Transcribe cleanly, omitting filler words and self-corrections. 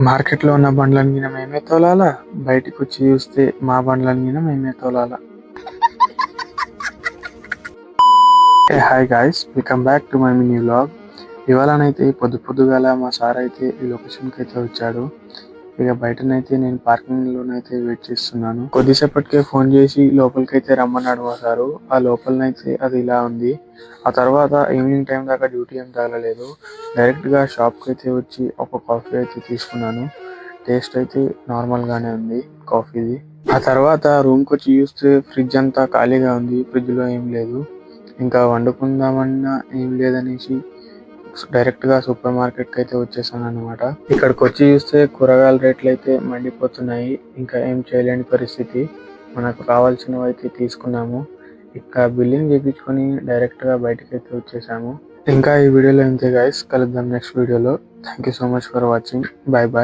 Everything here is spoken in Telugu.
మార్కెట్‌లో ఉన్న బండ్లని గిన మేమే తోలాలా? బయటికొచ్చి చూస్తే మా బండ్లని గిన మేమే తోలాలా? Hi guys, welcome back to my mini vlog. ఇవాళనైతే పొద్దుగాల మా సార్ అయితే ఈ లొకేషన్‌కి అయితే వచ్చాడు. ఇక బయటనైతే నేను పార్కింగ్‌లోనైతే వెయిట్ చేస్తున్నాను. కొద్దిసేపటికే ఫోన్ చేసి లోపలికైతే రమ్మన్నాడు మా సారు. ఆ లోపలనైతే అది ఇలా ఉంది. ఆ తర్వాత ఈవినింగ్ టైం దాకా డ్యూటీ ఏం తగలలేదు. డైరెక్ట్‌గా షాప్‌కైతే వచ్చి ఒక కాఫీ అయితే తీసుకున్నాను. టేస్ట్ అయితే నార్మల్‌గానే ఉంది కాఫీది. ఆ తర్వాత రూమ్‌కొచ్చి చూస్తే ఫ్రిడ్జ్ అంతా ఖాళీగా ఉంది. ఫ్రిడ్జ్‌లో ఏం లేదు. ఇంకా వండుకుందామన్నా ఏం లేదనేసి డైరెక్ట్‌గా సూపర్ మార్కెట్‌కి అయితే వచ్చేసానన్నమాట. ఇక్కడికొచ్చి చూస్తే కూరగాయల రేట్లయితే మండిపోతున్నాయి. ఇంకా ఏం చేయలేని పరిస్థితి. మనకు కావాల్సినవైతే తీసుకున్నాము. ఇంకా బిల్లింగ్ చేపించుకొని డైరెక్ట్‌గా బయటికైతే వచ్చేసాము. ఇంకా ఈ వీడియోలో ఇంతే గైస్. కలుద్దాం నెక్స్ట్ వీడియోలో. Thank you so much for watching. By by.